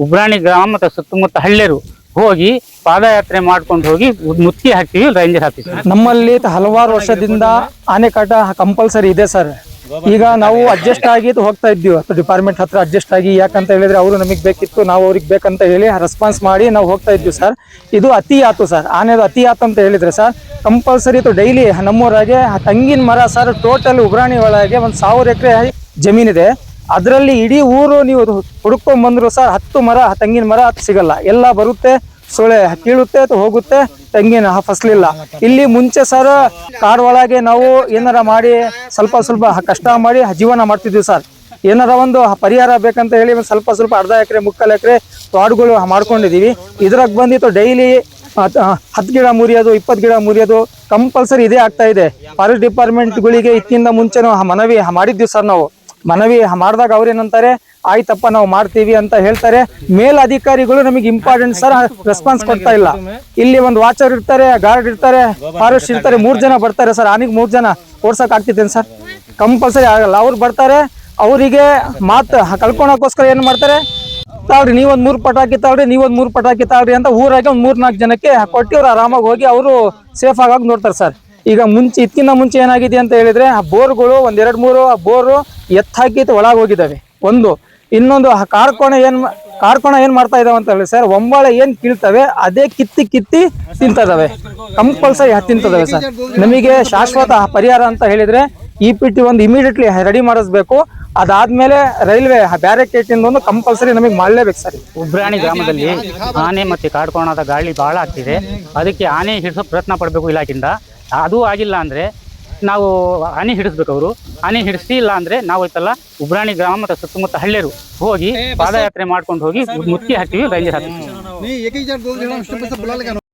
ಉಬ್ರಾಣಿ ಗ್ರಾಮ ಮತ್ತು ಸುತ್ತಮುತ್ತ ಹಳ್ಳಿಯರು ಹೋಗಿ ಪಾದಯಾತ್ರೆ ಮಾಡ್ಕೊಂಡು ಹೋಗಿ ಮುತ್ತಿ ಹಾಕ್ತೀವಿ, ರೇಂಜರ್ ಹಾಕ್ತೀವಿ. ನಮ್ಮಲ್ಲಿ ಹಲವಾರು ವರ್ಷದಿಂದ ಆನೆಕಾಟ ಕಂಪಲ್ಸರಿ ಇದೆ ಸರ್. ಈಗ ನಾವು ಅಡ್ಜಸ್ಟ್ ಆಗಿ ಹೋಗ್ತಾ ಇದ್ದೀವಿ ಡಿಪಾರ್ಟ್ಮೆಂಟ್ ಹತ್ರ ಅಡ್ಜಸ್ಟ್ ಆಗಿ. ಯಾಕಂತ ಹೇಳಿದ್ರೆ ಅವರು ನಮಗೆ ಬೇಕಿತ್ತು, ನಾವು ಅವ್ರಿಗೆ ಬೇಕಂತ ಹೇಳಿ ರೆಸ್ಪಾನ್ಸ್ ಮಾಡಿ ನಾವು ಹೋಗ್ತಾ ಇದ್ವಿ ಸರ್. ಇದು ಅತಿ ಆತು ಸರ್, ಆನೆದು ಅತಿ ಆತು ಅಂತ ಹೇಳಿದ್ರೆ ಸರ್ ಕಂಪಲ್ಸರಿ ಡೈಲಿ ನಮ್ಮೂರಾಗೆ ತೆಂಗಿನ ಮರ ಸರ್. ಟೋಟಲ್ ಉಬ್ರಾಣಿ ಒಳಗೆ 1000 ಎಕರೆ ಜಮೀನಿದೆ. ಅದರಲ್ಲಿ ಇಡೀ ಊರು ನೀವು ಹುಡುಕೊಂಡ್ ಬಂದ್ರು ಸರ್ 10 ಮರ ತೆಂಗಿನ ಮರ ಸಿಗಲ್ಲ. ಎಲ್ಲ ಬರುತ್ತೆ, ಸೊಳ್ಳೆ ಕೀಳುತ್ತೆ, ಹೋಗುತ್ತೆ, ತೆಂಗಿನ ಫಸಲಿಲ್ಲ. ಇಲ್ಲಿ ಮುಂಚೆ ಸರ್ ಕಾಡ್ ಒಳಗೆ ನಾವು ಏನಾರ ಮಾಡಿ ಸ್ವಲ್ಪ ಕಷ್ಟ ಮಾಡಿ ಜೀವನ ಮಾಡ್ತಿದ್ವಿ ಸರ್. ಏನಾರ ಒಂದು ಪರಿಹಾರ ಬೇಕಂತ ಹೇಳಿ ಸ್ವಲ್ಪ ಅರ್ಧ ಎಕರೆ 3/4 ಎಕರೆ ತೋಟಗಳು ಮಾಡ್ಕೊಂಡಿದೀವಿ. ಇದ್ರಾಗ ಬಂದಿತ್ತು ಡೈಲಿ 10 ಗಿಡ ಮುರಿಯೋದು, 20 ಗಿಡ ಮುರಿಯೋದು ಕಂಪಲ್ಸರಿ ಇದೇ ಆಗ್ತಾ ಇದೆ. ಫಾರೆಸ್ಟ್ ಡಿಪಾರ್ಟ್ಮೆಂಟ್ಗಳಿಗೆ ಇದಕ್ಕಿಂತ ಮುಂಚೆನೂ ಮನವಿ ಮಾಡಿದ್ವಿ ಸರ್. ನಾವು ಮನವಿ ಮಾಡಿದಾಗ ಅವ್ರೇನಂತಾರೆ, ಆಯ್ತಪ್ಪ ನಾವು ಮಾಡ್ತೀವಿ ಅಂತ ಹೇಳ್ತಾರೆ. ಮೇಲ್ ಅಧಿಕಾರಿಗಳು ನಮಗೆ ಇಂಪಾರ್ಟೆಂಟ್ ಸರ್, ರೆಸ್ಪಾನ್ಸ್ ಕೊಡ್ತಾ ಇಲ್ಲ. ಇಲ್ಲಿ ಒಂದು ವಾಚರ್ ಇರ್ತಾರೆ, ಗಾರ್ಡ್ ಇರ್ತಾರೆ, ಫಾರೆಸ್ಟ್ ಇರ್ತಾರೆ, 3 ಜನ ಬರ್ತಾರೆ ಸರ್. ಆನೆಗೆ 3 ಜನ ಓಡ್ಸಕ್ ಆಗ್ತಿದ್ದೇನೆ ಸರ್? ಕಂಪಲ್ಸರಿ ಆಗಲ್ಲ. ಅವ್ರು ಬರ್ತಾರೆ, ಅವರಿಗೆ ಮಾತು ಕಳ್ಕೊಳಕೋಸ್ಕರ ಏನ್ ಮಾಡ್ತಾರೆ, ತಾಳ್ರಿ ನೀವೊಂದ್ 3 ಪಟಾಕಿ ತಾಳ್ರಿ, ನೀವೊಂದ್ 3 ಪಟಾಕಿ ತಾಳ್ರಿ ಅಂತ ಊರಾಗೆ ಒಂದು 3-4 ಜನಕ್ಕೆ ಕೊಟ್ಟು ಅವ್ರು ಆರಾಮಾಗಿ ಹೋಗಿ ಅವರು ಸೇಫ್ ಆಗಿ ನೋಡ್ತಾರೆ ಸರ್. ಈಗ ಇದಕ್ಕಿಂತ ಮುಂಚೆ ಏನಾಗಿದೆ ಅಂತ ಹೇಳಿದ್ರೆ ಆ ಬೋರ್ಗಳು 1-2-3 ಆ ಬೋರು ಎತ್ತಾಕಿ ಒಳಗೆ ಹೋಗಿದ್ದಾವೆ. ಇನ್ನೊಂದು ಕಾರ್ಕೋಣ ಏನ್ ಮಾಡ್ತಾ ಇದಾವೆ ಅಂತ ಹೇಳಿ ಸರ್, ಒಂಬಾಳೆ ಏನ್ ಕೀಳ್ತವೆ ಅದೇ ಕಿತ್ತಿ ತಿಂತದವೆ. Compulsory ತಿಂತದವೆ sir. ನಮಗೆ ಶಾಶ್ವತ ಪರಿಹಾರ ಅಂತ ಹೇಳಿದ್ರೆ EPT ಒಂದು ಇಮಿಡಿಯೇಟ್ಲಿ ರೆಡಿ ಮಾಡಿಸ್ಬೇಕು. ಅದಾದ್ಮೇಲೆ ರೈಲ್ವೆ ಬ್ಯಾರಿಕೇಡ್ ಇಂದ ಕಂಪಲ್ಸರಿ ನಮಗೆ ಮಾಡಲೇಬೇಕು ಸರ್. ಉಬ್ರಾಣಿ ಗ್ರಾಮದಲ್ಲಿ ಆನೆ ಮತ್ತೆ ಕಾಡ್ಕೋಣದ ಗಾಳಿ ಬಹಳ ಆಗ್ತಿದೆ. ಅದಕ್ಕೆ ಆನೆ ಹಿಡಿಸೋ ಪ್ರಯತ್ನ ಪಡಬೇಕು ಇಲಾಖೆಯಿಂದ. ಅದು ಆಗಿಲ್ಲ ಅಂದ್ರೆ ನಾವು ಆನೆ ಹಿಡಿಸ್ಬೇಕು. ಅವರು ಆನೆ ಹಿಡಿಸಿಲ್ಲ ಅಂದ್ರೆ ನಾವು ಐತಲ್ಲ ಉಬ್ರಾಣಿ ಗ್ರಾಮ ಮತ್ತು ಸುತ್ತಮುತ್ತ ಹಳ್ಳಿಯರು ಹೋಗಿ ಪಾದಯಾತ್ರೆ ಮಾಡ್ಕೊಂಡು ಹೋಗಿ ಮುತ್ತಿ ಹಾಕ್ತೀವಿ, ರೇಂಜರ್ ಹಾಕ್ತೀವಿ.